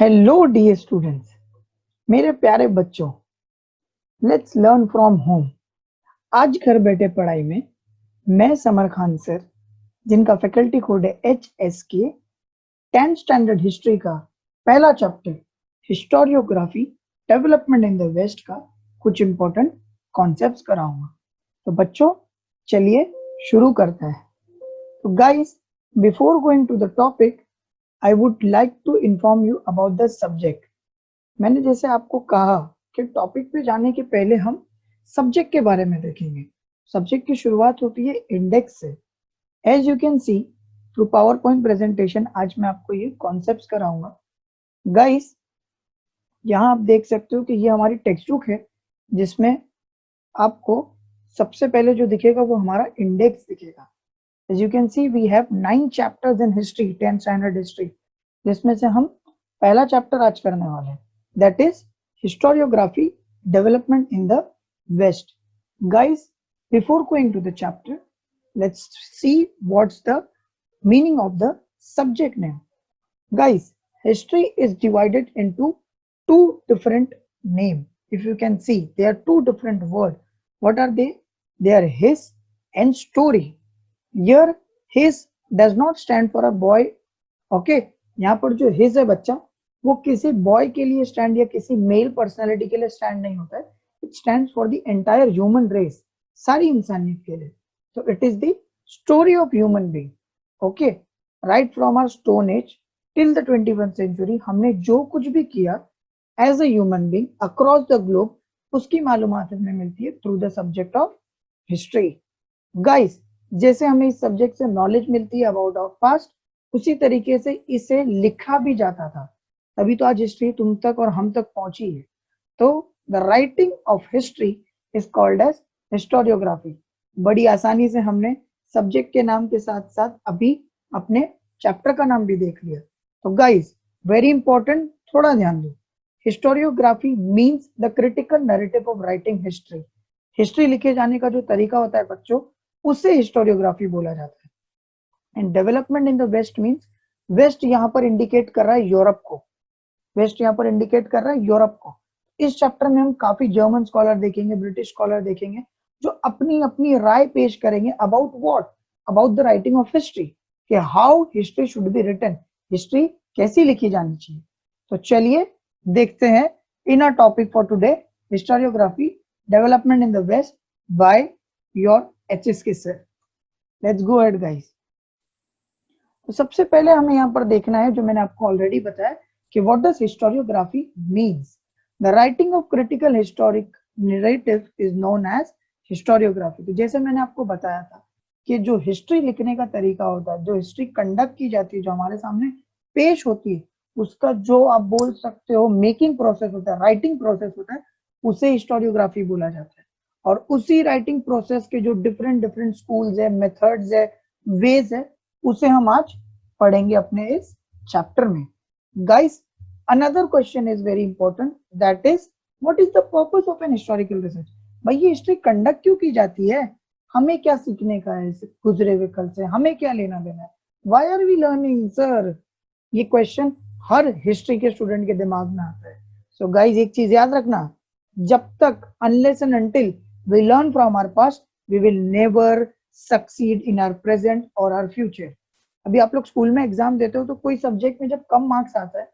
Hello dear students, मेरे प्यारे बच्चों, लेट्स लर्न फ्रॉम होम। आज घर बैठे पढ़ाई में मैं समर खान सर, जिनका फैकल्टी कोड है HSK, 10th स्टैंडर्ड हिस्ट्री का पहला chapter historiography development in the west का कुछ इंपॉर्टेंट कॉन्सेप्ट्स कराऊंगा। तो बच्चों, चलिए शुरू करते हैं। तो guys, before going to the topic, I would like to inform you about the subject. मैंने जैसे आपको कहा कि टॉपिक पे जाने के पहले हम सब्जेक्ट के बारे में देखेंगे। सब्जेक्ट की शुरुआत होती है इंडेक्स से। As you can see through PowerPoint presentation, आज मैं आपको ये कॉन्सेप्ट्स कराऊंगा। गाइस, यहाँ आप देख सकते हो कि ये हमारी टेक्स्ट बुक है, जिसमें आपको सबसे पहले जो दिखेगा वो हमारा इंडेक्स दिखेगा। As you can see we have 9 chapters in history, 10th standard history, जिसमें से हम पहला चैप्टर आज करने वाले हैं, that is historiography development in the west. Guys, before going to the chapter, let's see what's the meaning of the subject name. Guys, history is divided into two different names. If you can see, they are two different words. What are they? They are his and story. Here his does not stand for a boy. Okay, यहाँ पर जो his है बच्चा, वो किसी boy के लिए stand या किसी मेल पर्सनालिटी के लिए स्टैंड नहीं होता है। It stand for the entire human race, सारी इंसानियत के लिए। तो it is the story of human being. Okay, right from our stone age till the 21st century, हमने जो कुछ भी किया as a human being across the globe, उसकी मालूमात हमें मिलती है through the subject of history. Guys, जैसे हमें इस सब्जेक्ट से नॉलेज मिलती है अबाउट आवर पास्ट, उसी तरीके से इसे लिखा भी जाता था, तभी तो आज हिस्ट्री तुम तक और हम तक पहुंची है। तो the writing of history is called as historiography. बड़ी आसानी से हमने सब्जेक्ट के नाम के साथ साथ अभी अपने चैप्टर का नाम भी देख लिया। तो गाइस, वेरी इंपॉर्टेंट, थोड़ा ध्यान दो। Historiography means the critical narrative of writing history. History लिखे जाने का जो तरीका होता है बच्चों, उसे हिस्टोरियोग्राफी बोला जाता है। And development in the west means, west यहाँ पर इंडिकेट कर रहा है यूरोप को। वेस्ट यहाँ पर इंडिकेट कर रहा है यूरोप को। इस चैप्टर में हम काफी जर्मन स्कॉलर देखेंगे, ब्रिटिश स्कॉलर देखेंगे, जो अपनी अपनी राय पेश करेंगे about what, about the writing of history, कि how history should be written, हिस्ट्री कैसी लिखी जानी चाहिए। तो चलिए देखते हैं in a topic for today, historiography development in the west by your HSK sir. Let's go ahead guys. तो सबसे पहले हमें यहाँ पर देखना है, जो मैंने आपको ऑलरेडी बताया, कि what does historiography means? The writing of critical historic narrative is known as historiography. तो जैसे मैंने आपको बताया था कि जो हिस्ट्री लिखने का तरीका होता है, जो हिस्ट्री कंडक्ट की जाती है, जो हमारे सामने पेश होती है, उसका जो आप बोल सकते हो मेकिंग प्रोसेस होता है, राइटिंग प्रोसेस होता है, उसे हिस्टोरियोग्राफी बोला जाता है। और उसी राइटिंग प्रोसेस के जो डिफरेंट डिफरेंट स्कूल्स है, मेथड्स है, वेज है, उसे हम आज पढ़ेंगे अपने इस चैप्टर में। Guys, another question is very important, that is, what is the purpose of an historical research? भाई, ये हिस्ट्री कंडक्ट क्यों की जाती है? हमें क्या सीखने का है इस गुजरे हुए कल से? हमें क्या लेना देना है? Why are we learning, sir? ये क्वेश्चन हर हिस्ट्री के स्टूडेंट के दिमाग में आता है। सो गाइज, एक चीज याद रखना, जब तक unless and until we learn from our past, we will never succeed in our present or our future. अभी आप लोग स्कूल में एग्जाम देते हो, तो कोई सब्जेक्ट में जब कम मार्क्स आता है,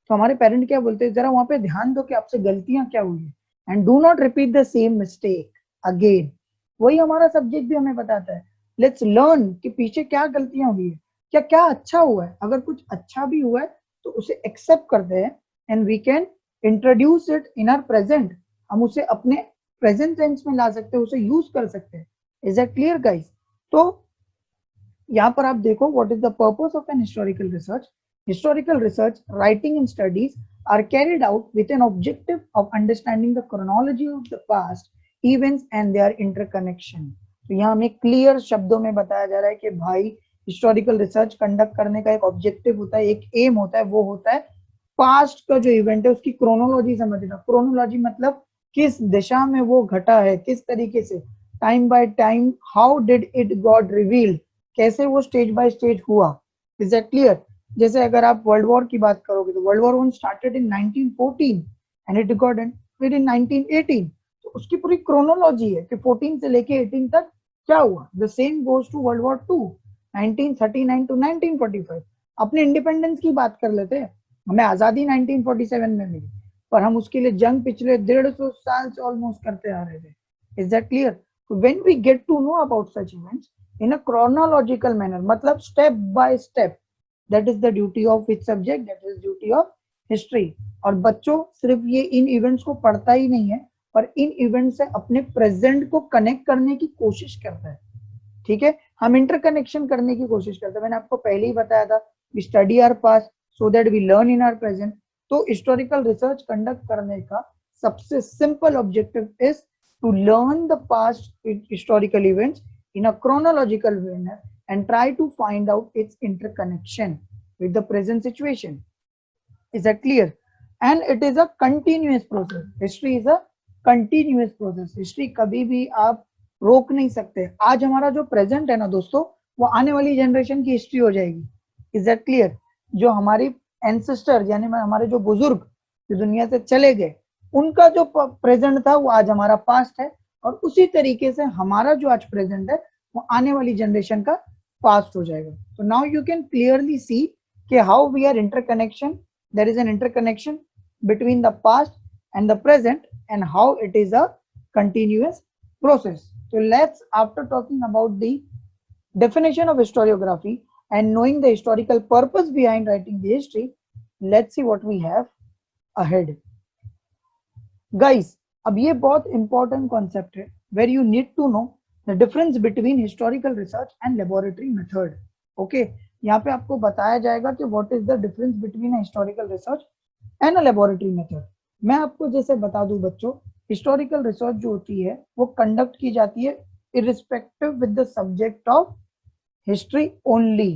तो हमारे पेरेंट क्या बोलते हैं, जरा वहां पे ध्यान दो कि आपसे गलतियां क्या हुई है, and do not repeat the same mistake again. वही हमारा सब्जेक्ट भी हमें बताता है, लेट्स लर्न कि पीछे क्या गलतियां हुई है, क्या क्या अच्छा हुआ है। अगर कुछ अच्छा भी हुआ है तो उसे एक्सेप्ट करते हैं, and we can introduce it in our present. हम उसे अपने प्रेजेंट टेंस में ला सकते हैं, उसे यूज कर सकते हैं। Is that clear guys? तो यहाँ पर आप देखो, what is the purpose of an historical research? Historical research, writing and studies are carried out with an objective of understanding the chronology of the past events and their interconnection. तो यहाँ हमें clear शब्दों में बताया जा रहा है कि भाई, हिस्टोरिकल रिसर्च कंडक्ट करने का एक ऑब्जेक्टिव होता है, एक एम होता है, वो होता है पास्ट का जो इवेंट है उसकी क्रोनोलॉजी समझना। क्रोनोलॉजी मतलब किस दिशा में वो घटा है, किस तरीके से, time by time, how did it got revealed, कैसे वो स्टेज बाय स्टेज हुआ। Is that clear? जैसे अगर आप वर्ल्ड वॉर की बात करोगे तो world war 1 started in 1914 and it got ended in 1918। तो उसकी पूरी क्रोनोलॉजी है कि 14 से लेके 18 तक क्या हुआ। The same goes to world war 2 1939 to 1945। अपने इंडिपेंडेंस की बात कर लेते हैं, हमें आजादी 1947 में मिली, पर हम उसके लिए जंग पिछले 150 साल से ऑलमोस्ट करते आ रहे थे। Is that clear? When we get to know about such events in a chronological manner, मतलब step by step, that is the duty of which subject, that is duty of history. और बच्चों सिर्फ ये इन events को पढ़ता ही नहीं है, पर इन इवेंट से अपने प्रेजेंट को कनेक्ट करने की कोशिश करता है। ठीक है, हम इंटरकनेक्शन करने की कोशिश करते हैं। मैंने आपको पहले ही बताया था, we study our past so that we learn in our present. तो हिस्टोरिकल रिसर्च कंडक्ट करने का सबसे simple objective is to learn the past historical events in a chronological manner and try to find out its interconnection with the present situation. Is that clear? And it is a continuous process. History is a continuous process. History कभी भी आप रोक नहीं सकते। आज हमारा जो present है ना दोस्तों, वो आने वाली जनरेशन की हिस्ट्री हो जाएगी। Is that clear? जो हमारी एंसेस्टर यानी हमारे जो बुजुर्ग जो दुनिया से चले गए, उनका जो प्रेजेंट था वो आज हमारा पास्ट है, और उसी तरीके से हमारा जो आज प्रेजेंट है वो आने वाली जनरेशन का पास्ट हो जाएगा। तो now you can clearly see कि how we are interconnection, there is an interconnection between the past and the present and how it is a continuous process. So let's, after talking about the definition of historiography and knowing the historical purpose behind writing the history, let's see what we have ahead. Guys, अब ये बहुत important concept है where you need to know the difference between historical research and laboratory method. Okay, यहाँ पे आपको बताया जाएगा कि what is the difference between a historical research and a laboratory method. मैं आपको जैसे बता दूं बच्चों, historical research जो होती है वो कंडक्ट की जाती है irrespective with the subject of history only.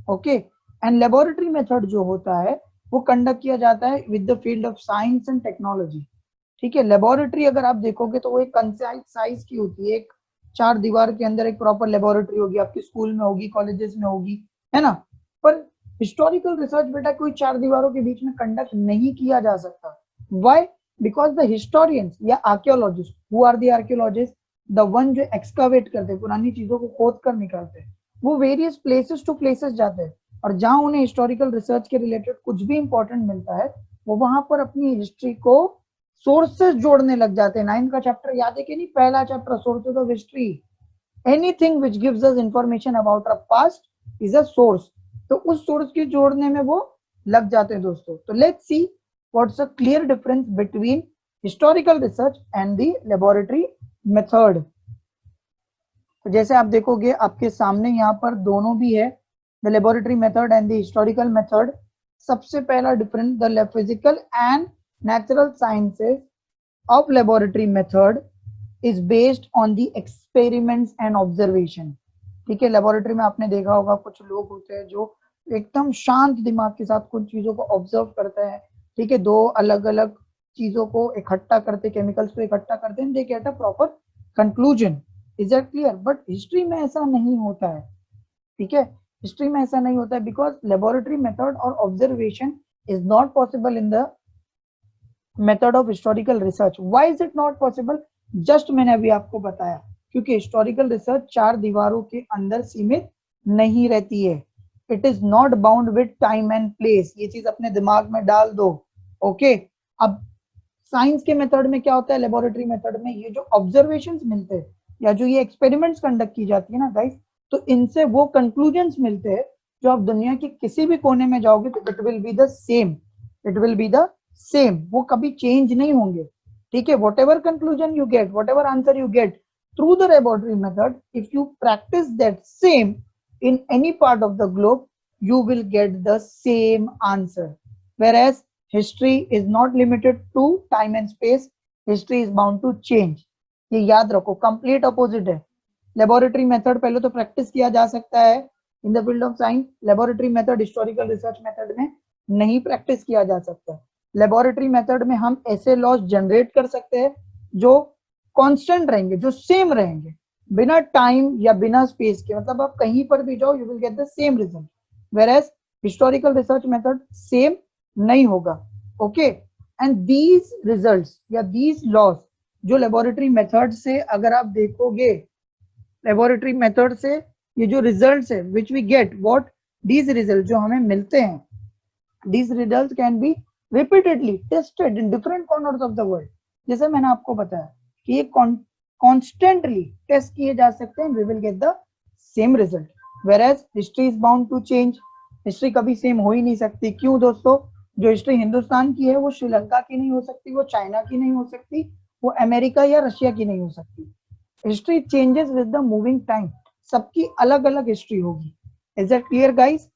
Okay, and laboratory method जो होता है वो कंडक्ट किया जाता है with the field of science and technology. ठीक है, लेबोरेटरी अगर आप देखोगे तो वो एक कंसाइज साइज की होती है, एक 4 दीवार के अंदर एक प्रॉपर लेबोरेटरी होगी, आपकी स्कूल में होगी, कॉलेजेस में होगी, है ना। पर हिस्टोरिकल रिसर्च बेटा कोई 4 दीवारों के बीच में कंडक्ट नहीं किया जा सकता। व्हाई? बिकॉज द हिस्टोरियंस या archaeologist, who are the archaeologist, the one जो एक्सकावेट करते हैं, पुरानी चीजों को खोद कर निकालते हैं, वो वेरियस प्लेसेस टू प्लेसेस जाते हैं, और जहां उन्हें हिस्टोरिकल रिसर्च के रिलेटेड कुछ भी इंपॉर्टेंट मिलता है वो वहां पर अपनी हिस्ट्री को सोर्सेस जोड़ने लग जाते हैं। 9 का चैप्टर याद है कि नहीं? पहला chapter sources of history. Anything which gives us information about our past is a source. तो उस सोर्स के जोड़ने में वो लग जाते हैं दोस्तों। तो let's see what's a clear difference between historical research and the laboratory method. तो जैसे आप देखोगे आपके सामने यहाँ पर दोनों भी है, the laboratory method and the historical method. सबसे पहला difference, the physical and natural sciences of laboratory method is based on the experiments and observation. ठीक है, लेबोरेटरी में आपने देखा होगा कुछ लोग होते हैं जो एकदम शांत दिमाग के साथ कुछ चीजों को ऑब्जर्व करते हैं। ठीक है, 2 अलग अलग चीजों को इकट्ठा करते, केमिकल्स को इकट्ठा करते हैं, they get a proper conclusion. Is that clear? But history में ऐसा नहीं होता है। ठीक है, हिस्ट्री में ऐसा नहीं होता है बिकॉज लेबोरेटरी मेथड और observation is not possible in the method of historical research. Why is it not possible? Just मैंने अभी आपको बताया, क्योंकि हिस्टोरिकल रिसर्च 4 दीवारों के अंदर सीमित नहीं रहती है। It is not bound with time and place. ये चीज अपने दिमाग में डाल दो। ओके, अब साइंस के मेथड में क्या होता है, लेबोरेटरी मेथड में ये जो ऑब्जर्वेशंस मिलते हैं या जो ये एक्सपेरिमेंट्स कंडक्ट की जाती है ना गाइस, तो इनसे वो कंक्लूजन्स मिलते हैं जो आप दुनिया के किसी भी कोने में जाओगे तो it will be the same. It will be the same, वो कभी चेंज नहीं होंगे। ठीक है, what ever conclusion you get, what ever answer you get through the laboratory method, if you practice that same in any part of the globe, you will get the same answer. Whereas history is not limited to time and space, history is bound to change. ये याद रखो, complete opposite है। Laboratory method पहले तो practice किया जा सकता है in the field of science, laboratory method historical research method में नहीं प्रैक्टिस किया जा सकता। लेबोरेटरी मेथड में हम ऐसे लॉस जनरेट कर सकते हैं जो कांस्टेंट रहेंगे, जो सेम रहेंगे, बिना टाइम या बिना स्पेस के, मतलब आप कहीं पर भी जाओ you will get the same result. Whereas historical research method same नहीं होगा। ओके, एंड दीज रिजल्ट्स या दीज लॉस जो लेबोरेटरी मेथड से अगर आप देखोगे, लेबोरेटरी मेथड से ये जो रिजल्ट्स है which we get what, these result जो हमें मिलते हैं, these results can be repeatedly tested in different corners of the world. जैसे मैंने आपको बताया कि ये कॉन्स्टेंटली टेस्ट किए जा सकते हैं, we will get the same result. Where history is bound to change, history कभी सेम हो ही नहीं सकती। क्यों दोस्तों? जो हिस्ट्री हिंदुस्तान की है वो श्रीलंका की नहीं हो सकती, वो चाइना की नहीं हो सकती, वो अमेरिका या रशिया की नहीं हो सकती। History changes with the moving time, सबकी अलग अलग हिस्ट्री होगी। Is that clear guys?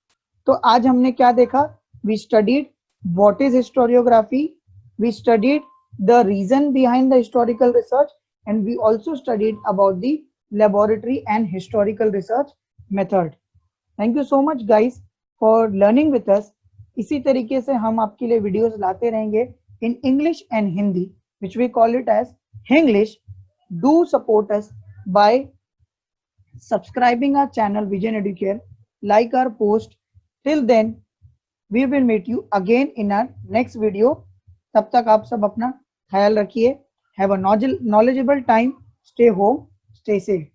तो आज हमने क्या देखा? We studied what is historiography, we studied the reason behind the historical research, and we also studied about the laboratory and historical research method. Thank you so much guys for learning with us. इसी तरीके से हम आपके लिए videos लाते रहेंगे in English and Hindi, which we call it as Hinglish. Do support us by subscribing our channel Vision Educare, like our post. Till then, we will meet you again in our next video. तब तक आप सब अपना ख्याल रखिए. Have a knowledgeable time. Stay home. Stay safe.